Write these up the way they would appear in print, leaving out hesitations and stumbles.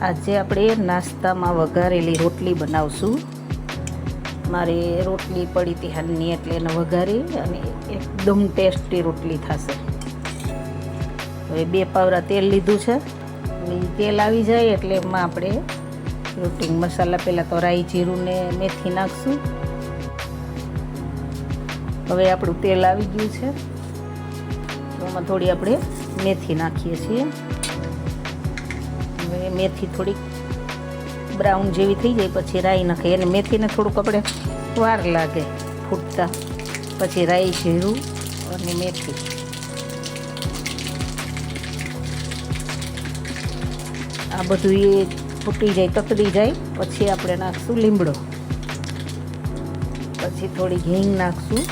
આજે આપણે નાસ્તામાં વઘારેલી રોટલી બનાવશું. મારે રોટલી પડી હતી હાલની એટલે એને વઘારી અને એકદમ ટેસ્ટી રોટલી થશે. હવે 2 પાવરા તેલ લીધું છે. તેલ આવી જાય એટલે એમાં આપણે રોટલી મસાલા પહેલાં તો રાઈ જીરું ને મેથી નાખશું. હવે આપણું તેલ આવી ગયું છે. એમાં થોડી આપણે મેથી નાખીએ છીએ. હવે મેથી થોડીક બ્રાઉન જેવી થઈ જાય પછી રાઈ નાખીએ અને મેથીને થોડુંક આપણે વાર લાગે ફૂટતા. પછી રાઈ જીરું અને મેથી. આ બધું એ ફૂટી જાય તતડી જાય પછી આપણે નાખશું લીમડો. પછી થોડી હિંગ નાખશું.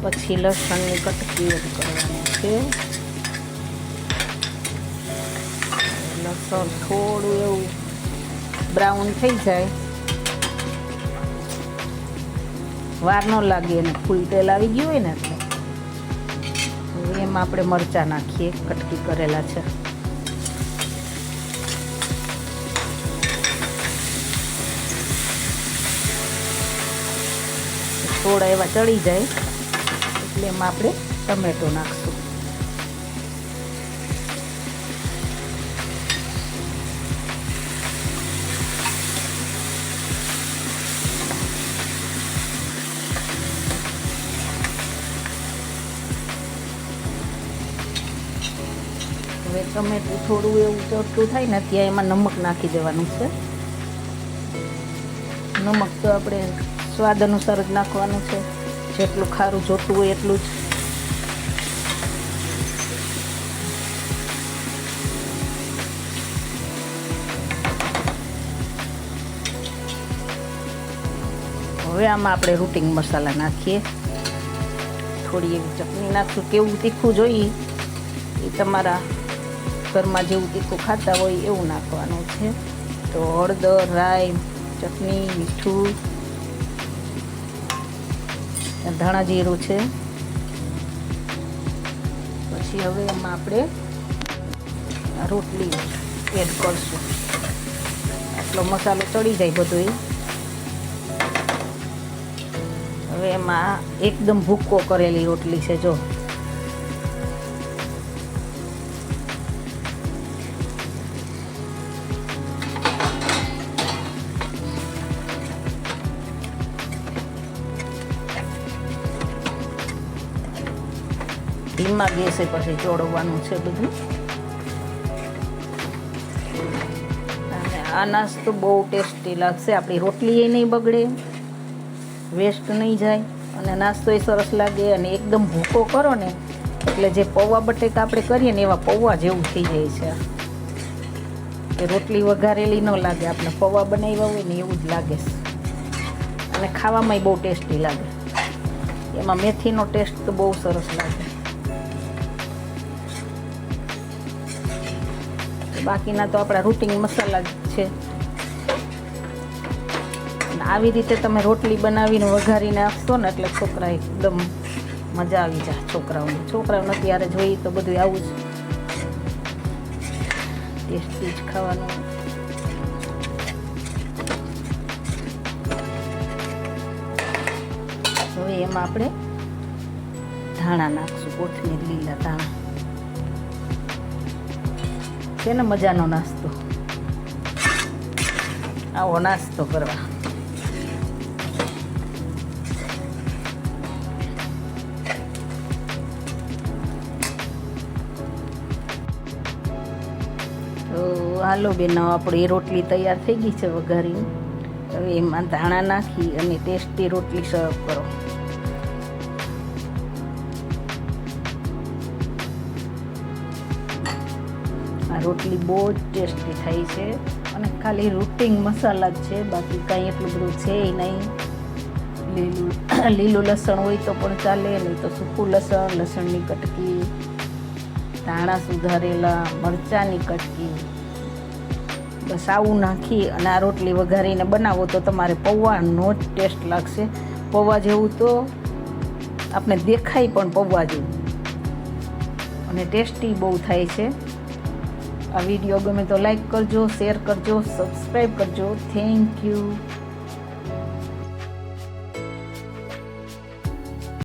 પછી લસણની કટકી એડ કરવાની છે. લસણ થોડું એવું બ્રાઉન થઈ જાય, વાર ન લાગે અને ફૂલ તેલ આવી ગયું હોય ને એટલે એમાં આપણે મરચાં નાખીએ, કટકી કરેલા છે. થોડા એવા ચડી જાય એટલે એમાં આપણે ટમેટો નાખશું. હવે ટમેટું થોડું એવું ચોખ્ખું થાય ને ત્યાં એમાં નમક નાખી દેવાનું છે. નમક તો આપણે સ્વાદ અનુસાર જ નાખવાનું છે, જેટલું ખારું જોતું હોય એટલું જ. હવે આમાં આપણે રૂટિંગ મસાલા નાખીએ. થોડી એવી ચટણી નાખશું. કેવું તીખું જોઈએ એ તમારા ઘરમાં જેવું તીખું ખાતા હોય એવું નાખવાનું છે. તો હળદર, રાઈ, ચટણી, મીઠું, ધાણા જીરું છે. પછી હવે એમાં આપણે રોટલી એડ કરશું. આટલો મસાલો ચડી જાય બધો. હવે એમાં એકદમ ભૂક્કો કરેલી રોટલી છે. જો ધીમા ગેસે પછી ચોળવવાનું છે બધું. અને આ નાસ્તો બહુ ટેસ્ટી લાગશે. આપણી રોટલી એ નહીં બગડે, વેસ્ટ નહીં જાય અને નાસ્તો એ સરસ લાગે. અને એકદમ ભૂકો કરો ને એટલે જે પૌવા બટેકા આપણે કરીએ ને એવા પૌવા જેવું થઈ જાય છે. કે રોટલી વઘારેલી ન લાગે, આપણે પૌવા બનાવ્યા હોય ને એવું જ લાગે છે. અને ખાવામાં બહુ ટેસ્ટી લાગે. એમાં મેથીનો ટેસ્ટ તો બહુ સરસ લાગે. બાકીના તો આપણા રૂટિંગ મસાલા જ છે. આવી રીતે તમે રોટલી બનાવીને વઘારીને આપશો ને એટલે છોકરા એકદમ મજા આવી જાય. છોકરાઓને ત્યારે જોઈએ તો બધું આવું જ ટેસ્ટી જ ખાવાનું. હવે એમાં આપણે ધાણા નાખશું. કોથમીર, લીલા ધાણા છે ને. મજાનો નાસ્તો. આવો નાસ્તો કરવા. તો હાલો બેનો, આપણી રોટલી તૈયાર થઈ ગઈ છે વઘારી. હવે એમાં ધાણા નાખી અને ટેસ્ટી રોટલી સર્વ કરો. આ રોટલી બહુ જ ટેસ્ટી થાય છે અને ખાલી રૂટિંગ મસાલા જ છે, બાકી કાંઈ એટલું બધું છે નહીં. લીલું લસણ હોય તો પણ ચાલે, નહીં તો સૂકું લસણ, લસણની કટકી, ધાણા સુધારેલા, મરચાંની કટકી, બસ આવું નાખી અને આ રોટલી વઘારીને બનાવો તો તમારે પૌવાનો જ ટેસ્ટ લાગશે. પૌવા જેવું તો આપણે દેખાય પણ પૌવા જેવું. અને ટેસ્ટી બહુ થાય છે. આ વિડીયો ગમે તો લાઈક કરજો, શેર કરજો, સબસ્ક્રાઈબ કરજો. Thank you.